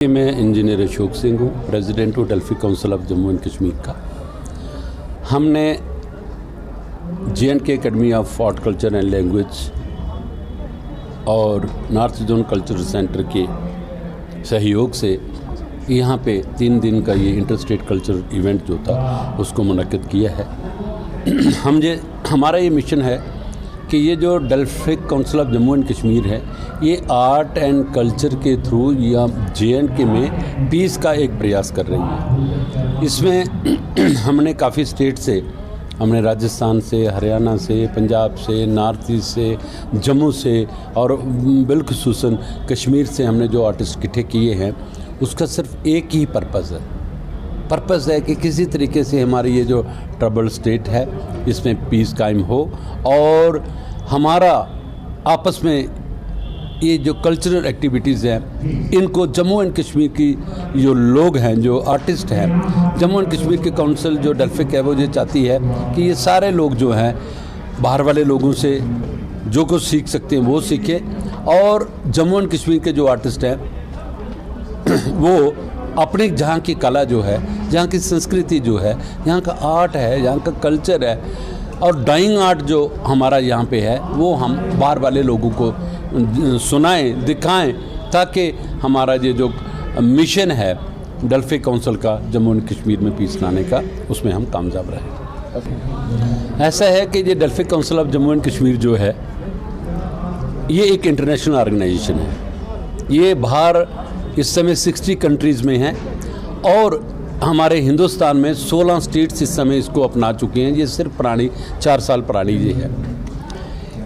मैं इंजीनियर अशोक सिंह हूँ, प्रेसिडेंट हूँ Delphi council of Jammu and Kashmir का। हमने J&K academy of art culture and language और नॉर्थ जोन कल्चरल सेंटर के सहयोग से यहाँ पे 3 दिन का ये इंटरस्टेट कल्चरल इवेंट जो था उसको मुनक्किद किया है। हमारा ये मिशन है कि ये जो Delphi council of Jammu and Kashmir है ये आर्ट एंड कल्चर के थ्रू या J&K में पीस का एक प्रयास कर रही है। इसमें हमने काफ़ी स्टेट से, हमने राजस्थान से, हरियाणा से, पंजाब से, नॉर्थ ईस्ट से, जम्मू से और बिलखुसूसन कश्मीर से हमने जो आर्टिस्ट इकट्ठे किए हैं, उसका सिर्फ एक ही पर्पज़ है कि किसी तरीके से हमारी ये जो ट्रबल स्टेट है इसमें पीस कायम हो और हमारा आपस में ये जो कल्चरल एक्टिविटीज़ हैं इनको जम्मू एंड कश्मीर की जो लोग हैं, जो आर्टिस्ट हैं, जम्मू एंड कश्मीर की काउंसिल जो डेल्फिक है वो ये चाहती है कि ये सारे लोग जो हैं बाहर वाले लोगों से जो कुछ सीख सकते हैं वो सीखें और जम्मू एंड कश्मीर के जो आर्टिस्ट हैं वो अपनी जहाँ की कला जो है, जहाँ की संस्कृति जो है, यहाँ का आर्ट है, यहाँ का कल्चर है और डाइंग आर्ट जो हमारा यहाँ पे है वो हम बाहर वाले लोगों को सुनाएं, दिखाएं ताकि हमारा ये जो मिशन है डेल्फी काउंसिल का जम्मू एंड कश्मीर में पीस लाने का, उसमें हम कामयाब रहें। ऐसा है कि ये Delphi council of Jammu and Kashmir जो है ये एक इंटरनेशनल ऑर्गेनाइजेशन है। ये बाहर इस समय 60 कंट्रीज़ में हैं और हमारे हिंदुस्तान में 16 स्टेट्स इस समय इसको अपना चुके हैं। ये सिर्फ 4 साल पुरानी ये है।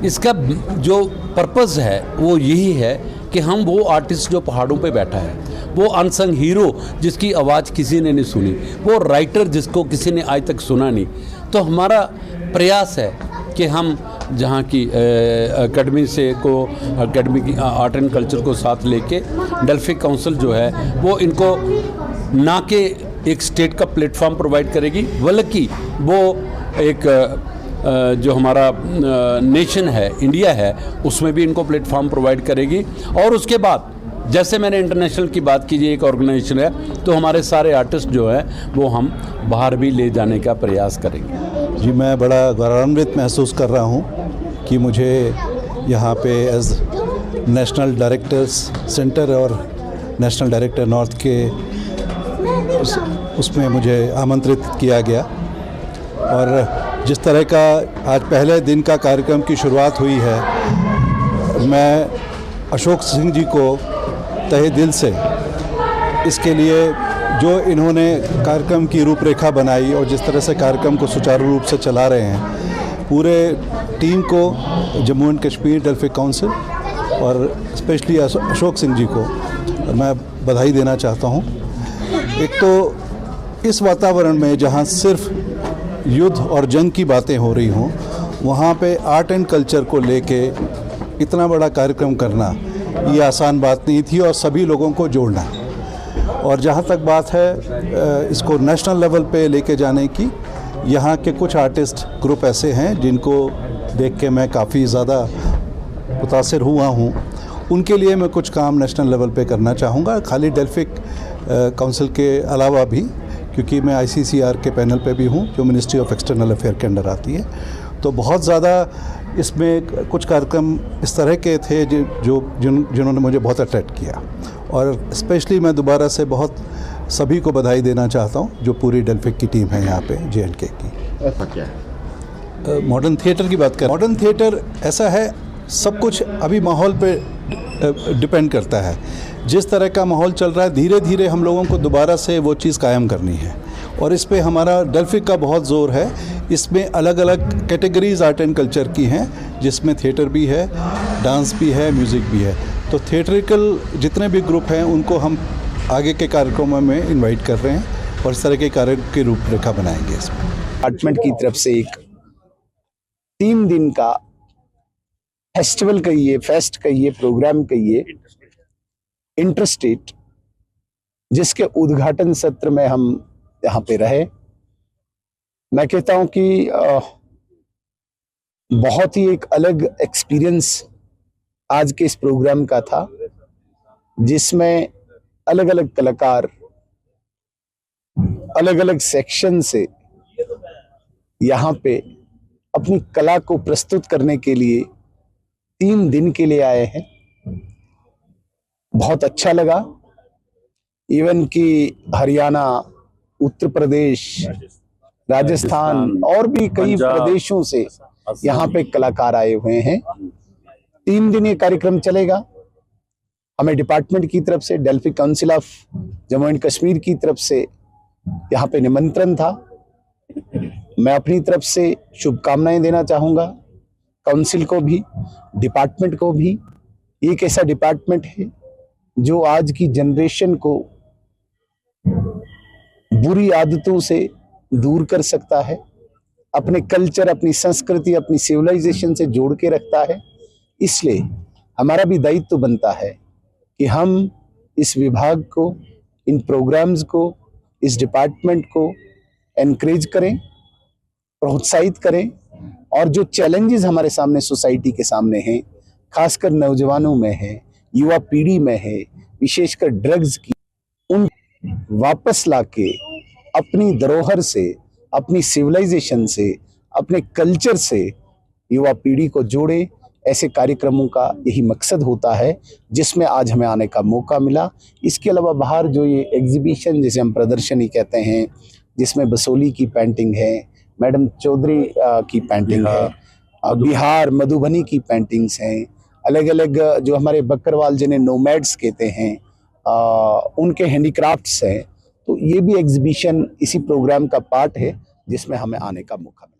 इसका जो पर्पज़ है वो यही है कि हम वो आर्टिस्ट जो पहाड़ों पे बैठा है, वो अनसंग हीरो जिसकी आवाज़ किसी ने नहीं सुनी, वो राइटर जिसको किसी ने आज तक सुना नहीं, तो हमारा प्रयास है कि हम जहाँ की एकेडमी की आर्ट एंड कल्चर को साथ लेके डेल्फी काउंसिल जो है वो इनको ना के एक स्टेट का प्लेटफॉर्म प्रोवाइड करेगी, बल्कि वो एक जो हमारा नेशन है, इंडिया है, उसमें भी इनको प्लेटफॉर्म प्रोवाइड करेगी। और उसके बाद जैसे मैंने इंटरनेशनल की बात की, एक ऑर्गेनाइजेशन है, तो हमारे सारे आर्टिस्ट जो हैं वो हम बाहर भी ले जाने का प्रयास करेंगे। जी, मैं बड़ा गौरवान्वित महसूस कर रहा हूँ कि मुझे यहाँ पे एज नेशनल डायरेक्टर्स सेंटर और नेशनल डायरेक्टर नॉर्थ के उसमें मुझे आमंत्रित किया गया और जिस तरह का आज पहले दिन का कार्यक्रम की शुरुआत हुई है, मैं अशोक सिंह जी को तहे दिल से इसके लिए जो इन्होंने कार्यक्रम की रूपरेखा बनाई और जिस तरह से कार्यक्रम को सुचारू रूप से चला रहे हैं, पूरे टीम को, Jammu and Kashmir Delphi council और स्पेशली अशोक सिंह जी को मैं बधाई देना चाहता हूं। एक तो इस वातावरण में जहां सिर्फ युद्ध और जंग की बातें हो रही हों, वहां पे आर्ट एंड कल्चर को लेके इतना बड़ा कार्यक्रम करना ये आसान बात नहीं थी और सभी लोगों को जोड़ना। और जहाँ तक बात है इसको नेशनल लेवल पे लेके जाने की, यहाँ के कुछ आर्टिस्ट ग्रुप ऐसे हैं जिनको देख के मैं काफ़ी ज़्यादा मुतासिर हुआ हूँ। उनके लिए मैं कुछ काम नेशनल लेवल पे करना चाहूँगा, खाली डेल्फी काउंसिल के अलावा भी, क्योंकि मैं ICCR के पैनल पे भी हूँ जो मिनिस्ट्री ऑफ एक्सटर्नल अफेयर के अंडर आती है। तो बहुत ज़्यादा इसमें कुछ कार्यक्रम इस तरह के थे जिन्होंने मुझे बहुत अट्रैक्ट किया और स्पेशली मैं दोबारा से बहुत सभी को बधाई देना चाहता हूँ जो पूरी डेल्फी की टीम है यहाँ पे J&K की। ऐसा क्या है? मॉडर्न थिएटर की बात करें, मॉडर्न थिएटर ऐसा है, सब कुछ अभी माहौल पे डिपेंड करता है। जिस तरह का माहौल चल रहा है, धीरे धीरे हम लोगों को दोबारा से वो चीज़ कायम करनी है और इस पे हमारा डेल्फी का बहुत ज़ोर है। इसमें अलग अलग कैटेगरीज आर्ट एंड कल्चर की हैं, जिसमें थिएटर भी है, डांस भी है, म्यूज़िक भी है। तो थिएट्रिकल जितने भी ग्रुप हैं उनको हम आगे के कार्यक्रमों में इनवाइट कर रहे हैं और इस तरह के कार्य की रूपरेखा बनाएंगे। इसमें डिपार्टमेंट की तरफ से एक 3 दिन का फेस्टिवल कहिए, फेस्ट कहिए, प्रोग्राम कहिए, इंटरस्टेट, जिसके उद्घाटन सत्र में हम यहाँ पे रहे। मैं कहता हूँ कि बहुत ही एक अलग एक्सपीरियंस आज के इस प्रोग्राम का था, जिसमें अलग अलग कलाकार अलग अलग सेक्शन से यहाँ पे अपनी कला को प्रस्तुत करने के लिए 3 दिन के लिए आए हैं। बहुत अच्छा लगा। इवन कि हरियाणा, उत्तर प्रदेश, राजस्थान और भी कई प्रदेशों से यहाँ पे कलाकार आए हुए हैं। 3 दिन ये कार्यक्रम चलेगा। हमें डिपार्टमेंट की तरफ से, Delphi council of Jammu and Kashmir की तरफ से यहाँ पे निमंत्रण था। मैं अपनी तरफ से शुभकामनाएं देना चाहूँगा काउंसिल को भी, डिपार्टमेंट को भी। एक ऐसा डिपार्टमेंट है जो आज की जनरेशन को बुरी आदतों से दूर कर सकता है, अपने कल्चर, अपनी संस्कृति, अपनी सिविलाइजेशन से जोड़ के रखता है। इसलिए हमारा भी दायित्व बनता है कि हम इस विभाग को, इन प्रोग्राम्स को, इस डिपार्टमेंट को एनकरेज करें, प्रोत्साहित करें और जो चैलेंजेस हमारे सामने सोसाइटी के सामने हैं, खासकर नौजवानों में है, युवा पीढ़ी में है, विशेषकर ड्रग्स की, उन वापस लाके अपनी धरोहर से, अपनी सिविलाइजेशन से, अपने कल्चर से युवा पीढ़ी को जोड़े। ऐसे कार्यक्रमों का यही मकसद होता है जिसमें आज हमें आने का मौका मिला। इसके अलावा बाहर जो ये एग्जीबिशन, जिसे हम प्रदर्शनी कहते हैं, जिसमें बसोली की पेंटिंग है, मैडम चौधरी की पेंटिंग है, बिहार मधुबनी की पेंटिंग्स हैं, अलग अलग जो हमारे बकरवाल जिन्हें नोमैड्स कहते हैं, उनके हैंडीक्राफ्ट्स हैं। तो ये भी एग्जीबिशन इसी प्रोग्राम का पार्ट है जिसमें हमें आने का मौका मिला।